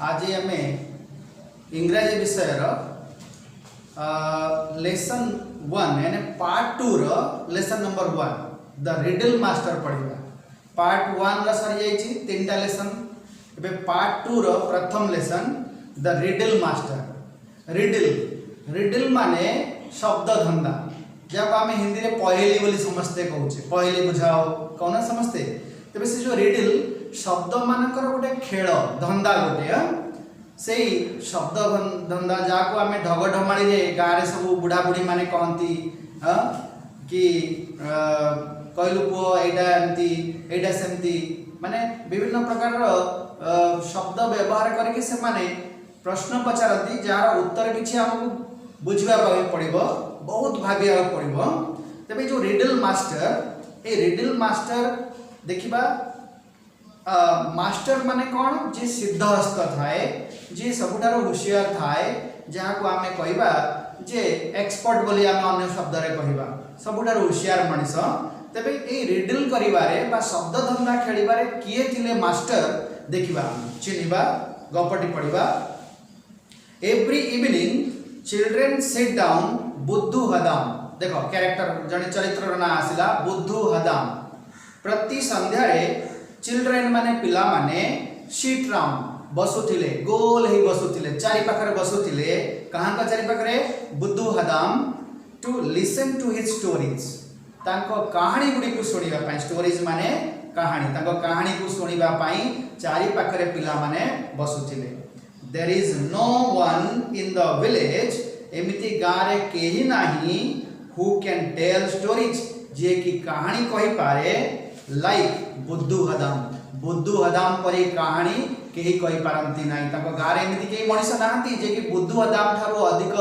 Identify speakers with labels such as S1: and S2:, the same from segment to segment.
S1: आज आम इंग्राजी विषय लेसन 1 यानी part 2 lesson number 1 the riddle master पढ़ा। पार्ट 1 सरी जाइए 3टा लेसन। ए पार्ट 2 प्रथम lesson the riddle master. Riddle riddle माने शब्द धंदा, जब आम हिंदी में पहेली बोली समस्ते कहूचे, पहेली बुझाओ कौन समस्ते। तेज से जो रिडल शब्द मानकर गोटे खेल धंदा गोटे से शब्द धंदा जहाँ आम ढगढमाड़ी गाँव में सब बुढ़ा बुढ़ी माने कहती कि कहलु पुओ एटा एमती एटा सेमती माने विभिन्न प्रकार शब्द व्यवहार करके से माने प्रश्न पचारती जार उत्तर किसी आमको बुझा पड़ो, बहुत भाविया पड़ो। तेज जो रिडल मास्टर ए रिडल मास्टर देखिबा मास्टर माने कौन जी सिद्धहस्त थाए, जी सबुठार होशियार थाए, जहाँ को आमे कहबा जे एक्सपर्ट बोली आमे अन्य शब्द रे कहबा सबुठार होशियार मनीष। तेबे ए रिडल करिबारे बा शब्द धंदा खेलिबारे किए थिले मास्टर देखिबा चिनिबा गपटी पढ़िबा। Every evening children sit down Buddhu Hadam. देखो कैरेक्टर जने चरित्र ना आसिला बुद्धू हदाम। प्रति संध्या चिल्ड्रेन माने पिला माने सीट राउंड बसुथिले, गोल ही बसुथिले, चारि पाखरे बसुथिले। कहाँ का चारि पाखरे? Buddhu Hadam to listen to his stories. तांको कहानी गुडी को सुनिबा पई, स्टोरीज माने कहानी, तांको कहानी को सुनिबा पई चारि पाखरे पिला माने बसुथिले। There is no one in the village, एमिति गारे केही नाही हु कैन टेल स्टोरीज, जे की कहानी कहि पारे लाइक बुद्धू हदाम। बुद्धू हदाम परी कहानी केही कहि पारंती नाही। ताको गारे एमिति केही मनीष नाहंती जे कि बुद्धू हदाम ठारो अधिक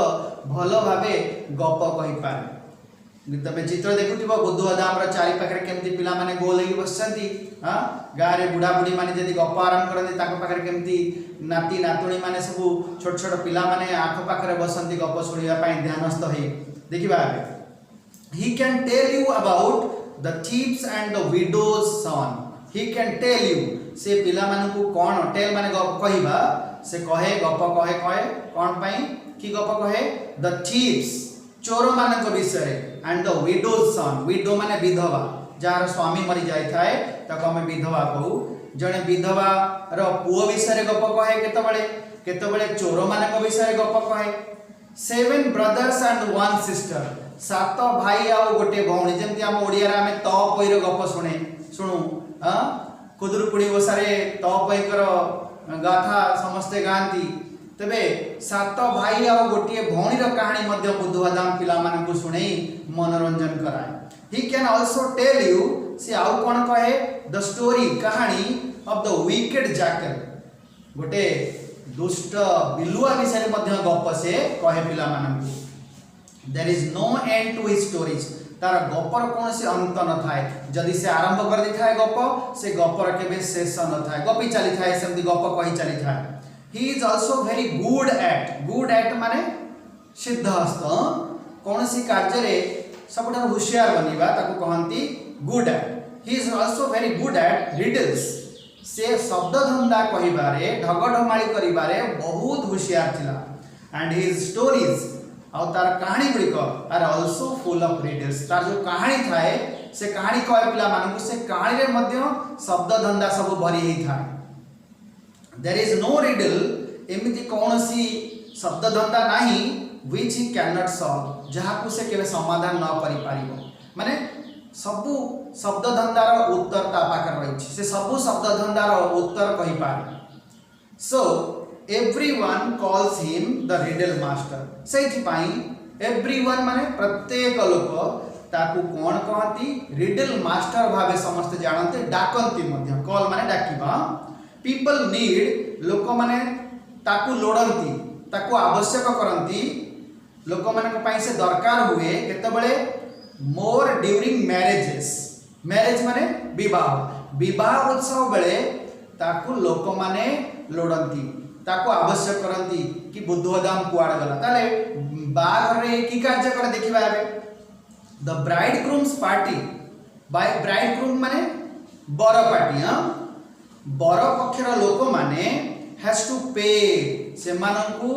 S1: भलो भाबे गप कहि पारे। तबे चित्र देखुथिबो बुद्धू हदाम रा चारि पाखरे केमति पिला माने गोल हेइ बसचंती। गारे बुढ़ा बुढ़ी माने जदि गप आरंभ करंती ताको पाखरे केमति नाती नातुणी माने सब छोट छोट पिला माने आख पाखरे बसंती गप सुनिबा पई ध्यानस्थ हेइ देखिबा। He can tell you about the thieves and the widow's son. He can tell you से पिला माने को कौन टेल माने गप कहिबा, से कहे गप कहे कहे कौन पई कि गप कहे the thieves चोर माने को विषय and the widow's son। Window माने विधवा, जार स्वामी मरि जाय थाए ताको हम विधवा कहू। जने विधवा रो पुओ विषय गप कहे केतबेले केतबेले चोर माने को विषय गप कहे। 7 brothers and 1 sister, 7 भाई आउ गोटे भौणी, जेमती आम ओडिया रे आमे त पैर गप सुने सुनु कुदुरपुड़ी ओसारे त पैकर गाथा समस्ते गांती। तबे 7 भाई आउ गोटे भौणी रो कहानी मध्य बुद्धू हदाम पिला माने को सुने मनोरंजन कराए। He can also tell you से आउ कोन कहे द स्टोरी कहानी ऑफ द विकेड जैकल, गोटे दुष्ट बिलुआ विषय मध्य गप से कहे पिला मानन। There is no end to his stories, तार गपर कौन से अंत न थाए। जदि से आरंभ कर दी थाए गप, से गपर केबे शेष न थाए, गपी चली थाए सेमती गप कहि चली थाए। ही is also very good eight, good at माने सिद्धहस्त, कौन सी कार्य रे सबटा होशियार बनिबा ताको कहंती good at. He is also very good at riddles, से शब्द धंदा कहिबारे ढगढमाड़ी करिबारे बहुत होशियार थिला। एंड हिज स्टोरीज और तार कहानी गुड़िक are also full of riddles. तार जो कहानी थाए से कहानी कहे पिला मानकु से कहानी रे मध्य शब्द धंदा सब भरी ही थाए। देयर इज नो रिडल, एमिति कौनसी शब्द धंदा नाही which he can not solve, जहाँ को से केबे समाधान न करि पारिबो। माने सबु शब्द धंदार उत्तर ता पाकर रही, से सबु शब्द धंदार उत्तर कहि पारे। So everyone calls him the riddle master. Sethi pi everyone माने प्रत्येक लोक ताकू कोन कहती रिडल मास्टर भावे समस्त जानते, डाकंती मध्य। कॉल माने डाकिबा। पीपल नीड, लोक माने ताकू लोडंती, ताकू आवश्यक करंती, लोक माने को पई से दरकार हुए केतबेले मोर ड्यूरिंग मैरेजेस। मैरेज माने विवाह, विवाह उत्सव बेले ताकू लोक माने लोडंती, ताको आवश्यक करंती कि बुद्धू हदाम कुआड़ गला। ताले बाघ रे की कार्य करे देखिबा एबे the bridegroom's party. By bridegroom माने बर पार्टी। बर पक्षर लोक माने हैज टू पे से मानकू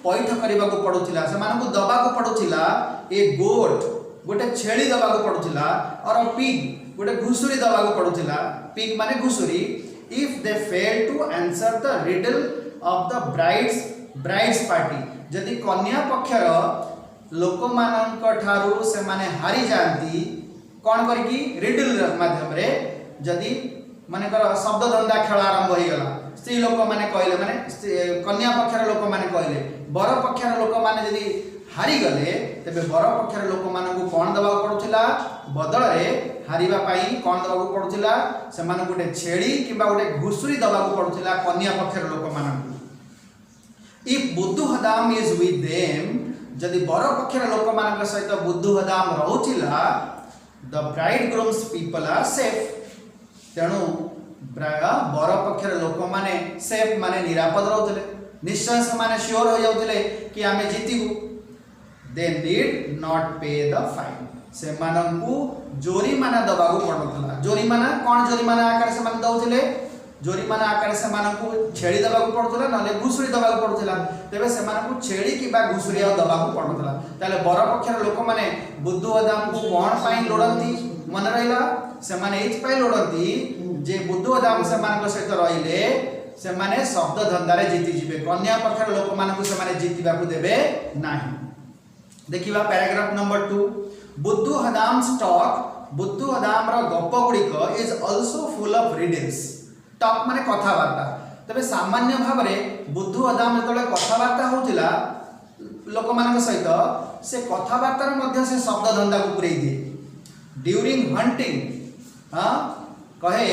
S1: पैठ करने को पड़ुला से मानकू दबा को पड़ुला ए गोट गोटे छेली दबा को पड़ुला और पिग गोटे घुसुरी दबा को पड़ुला पिग माने घुसुरी if they fail to answer the riddle of the bride's party जदि कन्या पक्षर लोक मानक ठारू से माने हारी जाती कौन करकी रिडल माध्यम रे जदि मानेकर शब्द धंदा खेल आरंभ हो गला स्त्री लोक माने कहले माने कन्या पक्षर लोक माने कहले बर पक्षर लोक माने जदि हारी गले तबे बर पक्षर लोक मानकू कौन दबा पड़ुला बदल रे हारिबा पाई कौन दबा पड़ुला से माने गोटे छेड़ी किबा गोटे घुसुरी दबा पड़ुला कन्या पक्षर लोक मानकू if Buddhu Hadam is with them जदि बर पक्षर लोक मानक सहित बुद्धुहदाम रहउचिला the bridegroom's people are safe तेणु बर पक्षर लोक माने सेफ माने निरापद रहउतले निश्चय से माने श्योर हो जाउतले कि आमे जीतिबु दे नीड नॉट पे द फाइन से मानकू जोरीमाना दबागु पड़ुतला जोरीमाना कोन जोरीमाना आकार से माने दउतले जोरीमाना आकार से मानकू छेड़ी दबागु पड़ुतला नले घुसुरी दबागु पड़ुतला तेबे से मानकू छेड़ी किबा घुसुरी दबागु पड़ुतला ताले बर पक्षर लोक माने बुद्धुहदाम को कोन पाई लोडंती मन रहिला से माने एच पाई लोडंती जे बुद्धुहदाम से मानक सहित रहिले से माने शब्द धंदा रे जीति जिबे कन्या पक्षर लोक मानकू से माने जीतिबा को देबे नाही देखिबा paragraph number 2 Buddhu Hadam talk Buddhu Hadam रो गप गुड़िक is also full of riddles talk माने कथावार्ता तबे सामान्य भाव रे बुद्धुहदाम जतले कथावार्ता होतिला लोक मानक सहित से कथावार्ता रे मध्य से शब्द धंदा को पुरै दिए ड्यूरिंग हंटिंग हां कहे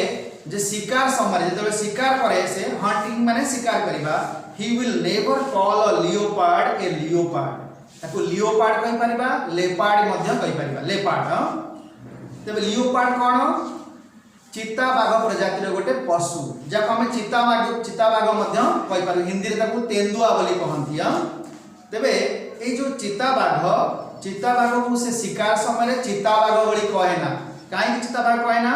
S1: जे शिकार समय जतले शिकार करे से हंटिंग माने शिकार करबा he will never call a leopard A leopard ताको लियोपार्ड कहि परिबा लेपार्ड मध्य कहि परिबा लेपार्ड तबे लियोपार्ड कोन चिता बाघ प्रजातिर गोटे पशु जाको हम चिता बाघ मध्य कहि पारु हिंदी रे ताको तेंदुआ बोली कहंती तबे ए जो चिता बाघ को से शिकार समय चिता बाघ बोली कहे ना काहे चिता बाघ कहे ना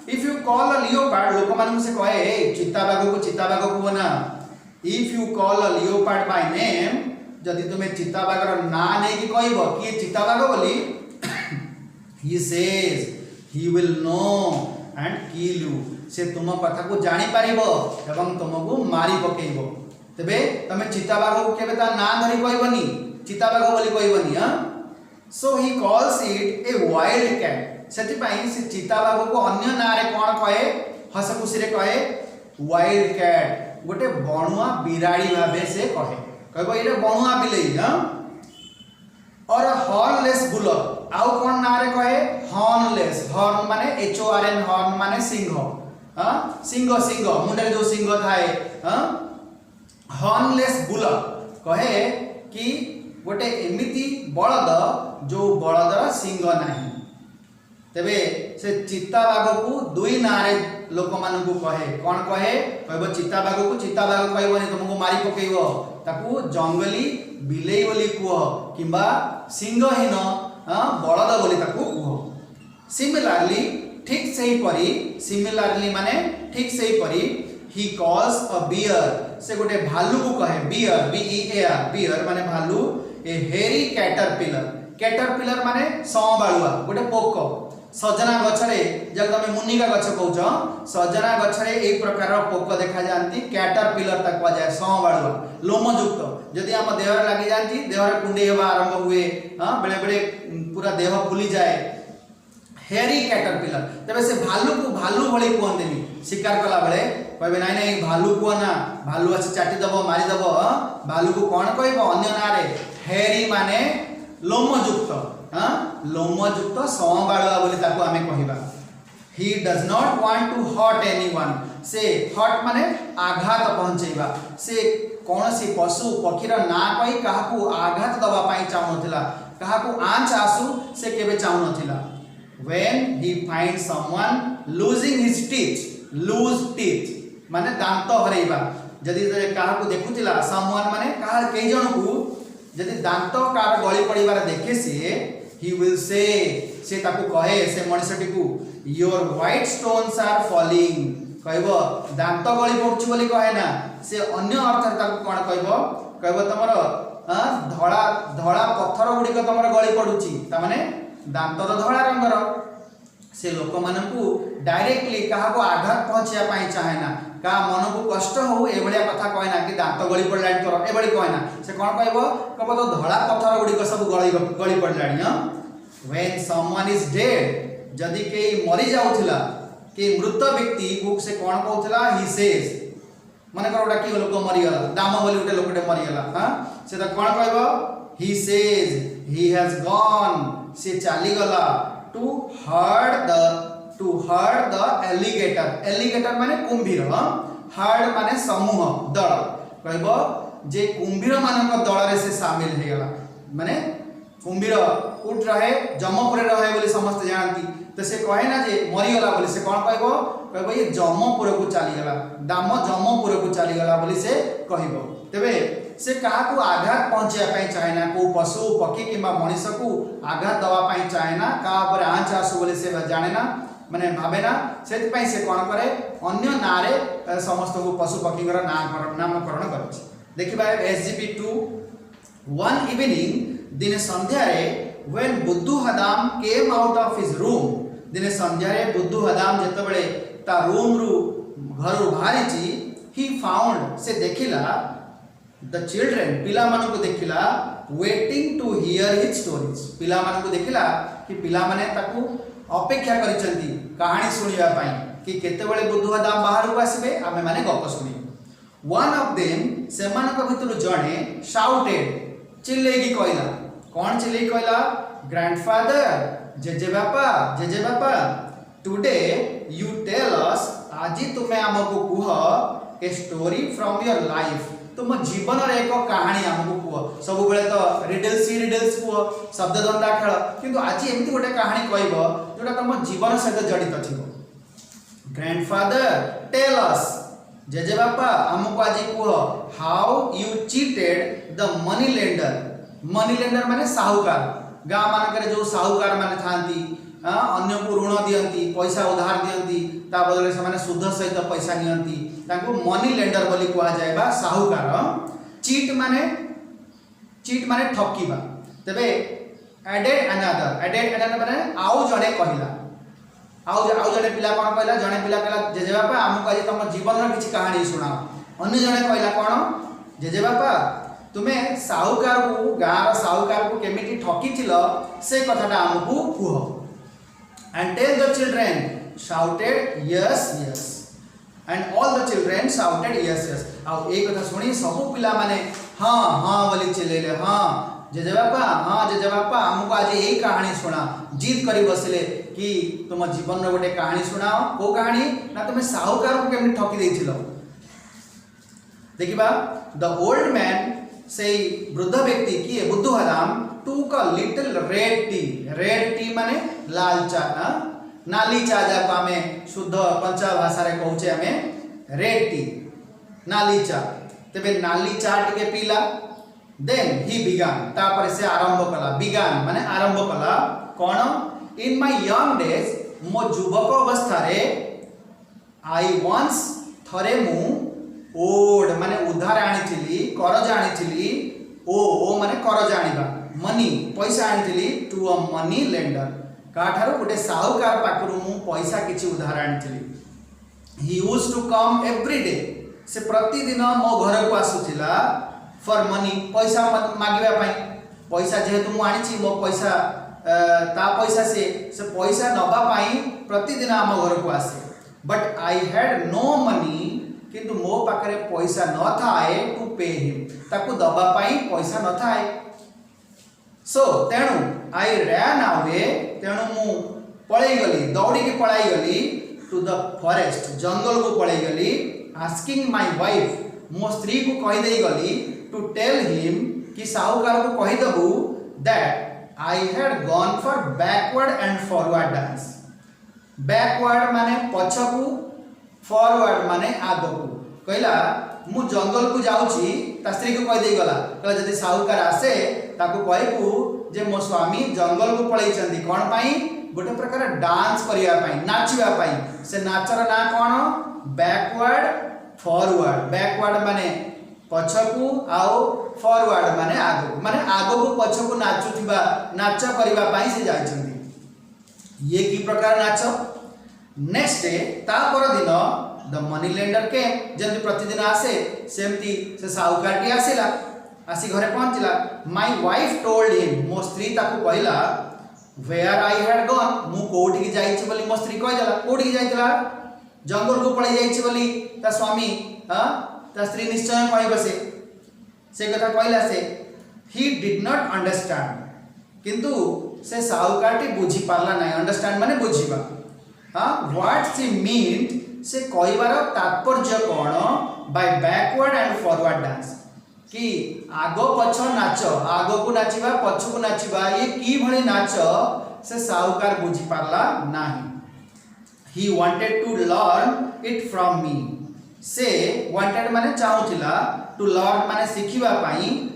S1: if you call a leopard लोक मानू से कहे ए चिता बाघ को चिता बाघ को ना if you call a leopard by name जदि तुमे चिता बाघ रो ना नै कि कहबो कि चिता बाघ बोली he says he will no and kill you से तुम कथा को जानि पारिबो एवं तुमको मारी पकेइबो तबे तमे चिता बाघ को केबे ता ना धरि कहबनी चिता बाघ बोली कहबनी हां so he calls it a wild cat सेति पई से चिता बाघ को अन्य ना रे कोन कहे हस खुशी रे कहे वाइल्ड कैट गोटे बणुआ बिराड़ी भाबे से कहे कहबो इरे बणुआ बिलेई हां और हॉर्नलेस बुलक आउ कोन ना रे कहे हॉर्नलेस हॉर्न माने H O R N horn माने सिंह हां सिंह मुंडे जो सिंह थाए हां हॉर्नलेस बुलक कहे कि गोटे एमिति बळद जो बळदर सिंह नाही तबे से चिता बाघ को दुई ना रे लोक मान को कहे कोन कहे कहबो चिता बाघ को चिता बाघ कहबोनी तुमको मारी पकेइबो ताकू जंगली बिलेई बोली कुह किबा सिंहहीन बलद बोली ताकू कुह सिमिलरली ठीक सही परी सिमिलरली माने ठीक सही परी ही कॉल्स अ बियर से गोटे भालू को कहे bear B E A R bear माने भालू ए हेरी कैटरपिलर माने सांबाळुआ गोटे पोक सजना गछरे जब तमे मुनिका गछ कहउछ सजना गछरे एई प्रकार पोक देखा जानती कैटरपिलर तक जाय सांबाळुआ लोमयुक्त जदि हम देह रे लागि जानती देह रे कुंडी हेबा आरंभ हुए हां बेले बेले पूरा देह फुली जाए हेरी कैटरपिलर तबे से भालू को भालू भली कोनदेनी शिकार कला बेले कहबे नाही नाही भालू को ना भालू आसी चाटी दबो मारी दबो भालू को कोन कहबो अन्य ना रे हेरी माने लोमयुक्त हां लोमयुक्त सांबाळुआ बोली ताको आमे कहिबा he does not want to hurt anyone से हर्ट माने आघात पहुंचेबा से कोनसी पशु पक्षीर ना कहि काहाकू आघात दबा पाई चाहनथिला काहाकू आंच आसु से केबे चाहनथिला when he finds someone losing his teeth lose teeth माने दांत हरेबा जदि काहाकू देखुतिला someone माने काहा केई जण को जदि दांत कार गळी पड़ीबार देखे से he will say से ताकू कहे से मनुष्यटी को your white stones are falling कहबो दांत गली पड़ुची बोली कहे ना से अन्य अर्थ ताको कोन कहबो कहबो तमर धड़ा धड़ा पत्थर गुडी को तमर गली पड़ुची ता माने दांत तो धड़ा रंगर से लोक मानकू डायरेक्टली कहा को आघात पहुंचाया पाई चाहे ना का मन को कष्ट हो ए भलिया कथा कहे ना कि दांत गली पड़लाणी तोर ए भली कहे ना से कोन कहबो कहबो तो धड़ा पत्थर गुडी को सब गली पड़लाणी व्हेन समवन इज डेड जदी के मरि जाउथिला के मृत व्यक्ति को से कोन कहउथिला ही सेज माने कोडा की लोक मरि गला दाम बोली उटे लोकटे मरि गला हां से त कोन कहबो ही सेज ही हैज गॉन से चाली गला टू हर्ड द एलिगेटर माने कुंभीर हर्ड माने समूह दल कहबो जे कुंभीर मानक दल रे से शामिल हे गला माने कुंभीर उठ रहे जमपुर रहे बोली समस्त जानती तो से कहे ना जे मरी गला बोली से कोन कहबो कहबो ये जमपुर को चली गला दाम जमपुर को चली गला बोली से कहबो तबे से कहा को आघात पहुंचाया पाई चाहे ना को पशु पक्षी किबा मनुष्य को आघात दवा पाई चाहे ना का पर आंच आसु बोली से जाने ना माने भाबे ना सेति पाई से कोन करे अन्य नारे समस्त को पशु पक्षी गर नामकरण करछि देखिबा SGP2 वन इवनिंग दिने संध्या रे when बुद्धू हदाम came out of his room दिने संध्या रे बुद्धू हदाम जेते बेले ता रूम रु घर बाहरी छी he found से देखिला the children पिला मानु को देखिला waiting to hear his stories पिला मानु को देखिला कि पिला माने ताकू अपेक्षा करिसंती कहानी सुनिबा पई कि केते बेले बुद्धू हदाम बाहर को आसीबे आमे माने गप सुनी one of them सेमानक भितरु जणे shouted चिल्लेगी कहला कौन चिल्लेगी कहला ग्रैंडफादर जेजे बापा टुडे यू टेल अस आज तुमे हमको कुह a story from your life तुम जीवन रे एक कहानी हमको कुह सब बेले तो रिडल्स कुह शब्द दंडा खेल किंतु आज एमती गोटे कहानी कहबो जोटा तुम जीवन सहित जड़ित थिबो ग्रैंडफादर टेल अस जेजे बापा हमको आज कुह how you cheated the money lender माने साहूकार गाँ मानक जो साहूकार माने थांती अन्य को ऋण दियंती पैसा उधार दियंती ता बदले से माने सुध सहित पैसा नियंती ताको मनी लेंडर बोली कहा जाय बा साहूकार चीट माने ठकीबा तबे एडेड अनदर माने आउ जणे कहिला आउ जणे पिला कोन कहला जणे पिला कहला जेजे बापा हमको आज तुम जीवन रो किछि कहानी सुनाओ अन्य जणे कहला कोन जेजे बापा तुमे साहूकार को गाँव साहूकार को केमिटी ठकी थिलो से कथाटा हमको कुह and tell the children shouted yes and all the children shouted yes आ ए कथा सुनी सब पिला माने हां बोली चिल्लेले हां जेजे बापा हमको आज यही कहानी सुना जीत करी बसले कि तुम जीवन रो गोटे कहानी सुनाओ को कहानी ना तुमे साहूकार को केमिटी ठकी देथिलो देखिबा द ओल्ड मैन से वृद्ध व्यक्ति की बुद्धू हदाम टूक अ लिटिल रेड टी माने लाल चा नाली चा जाको आमे शुद्ध पंचा भाषा रे कहूचे आमे रेड टी नाली चा तबे नाली चा टिके पीला देन ही बिगान तापर से आरंभ कला कोन इन माय यंग डेज मो युवक अवस्था रे आई वंस थरे मु ओड माने उधार आनिथिली करज आनिथिली ओ माने करज आनिबा मनी पैसा आनिथिली टू अ मनी लेंडर काठारो गोटे साहूकार पाखरु मु पैसा किछि उधार आनिथिली he used to come every day से प्रतिदिन मो घर को आसुथिला फॉर मनी पैसा मागिबा पई पैसा जेहेतु मु आनिछि मो पैसा ता पैसा से पैसा नबा पई प्रतिदिन हम घर को आसे but I had no money किंतु मो पाखरे पैसा न थाए टू पे हिम ताकू दबा पाई पैसा न थाए सो तेणु आई रैन अवे तेणु मु पळई गली दौड़ी के पळाई गली टू द फॉरेस्ट जंगल को पळई गली आस्किंग माय वाइफ मो स्त्री को कहि देई गली टू टेल हिम कि साहूकार को कहि दबु that I had gone for backward and forward dance backward माने पछकू फॉरवर्ड माने आगकू कहला मु जंगल को जाउची ता स्त्री को कहि देई गला कहला जदी साहूकार आसे ताको कहबू जे मो स्वामी जंगल को पळई चंदी कोन पाई गोटे प्रकार डांस करिया पाई नाचिबा पाई से नाचर ना कोन बैकवर्ड फॉरवर्ड। बैकवर्ड माने पछकू आउ फॉरवर्ड माने आगो को पछकू नाचुथिबा नाच करिबा पई से जाइछन्ती। ये की प्रकार नाच। नेक्स्ट डे ता पर दिन द मनी लेंडर के जंतु प्रतिदिन आसे सेमती से साहुकारटी आसिला। आसी घरे पहुंचला। माय वाइफ टोल्ड हिम, मो स्त्री ताकू कहला वेयर आई हैड गॉन, मु कोठी की जाइछि बोली मो स्त्री कह देला। कोठी की जाइतला जंगल को पळै जाइछि बोली ता स्वामी ता स्त्री निश्चय कहबो से कथा कहला से ही डिड नॉट अंडरस्टैंड, किंतु से साहुकारटी बुझी पारला नाही। अंडरस्टैंड माने बुझीबा। व्हाट शी मीन्ड से कहबार तात्पर्य कोन bye backward and forward dance, कि आगो पछ नाच, आगो को नाचिबा पछ को नाचिबा ये की भली नाच से साहुकार बुझी पारला नाही। he wanted to learn it from me, से wanted माने चाहुथिला, to learn माने सिखिबा पई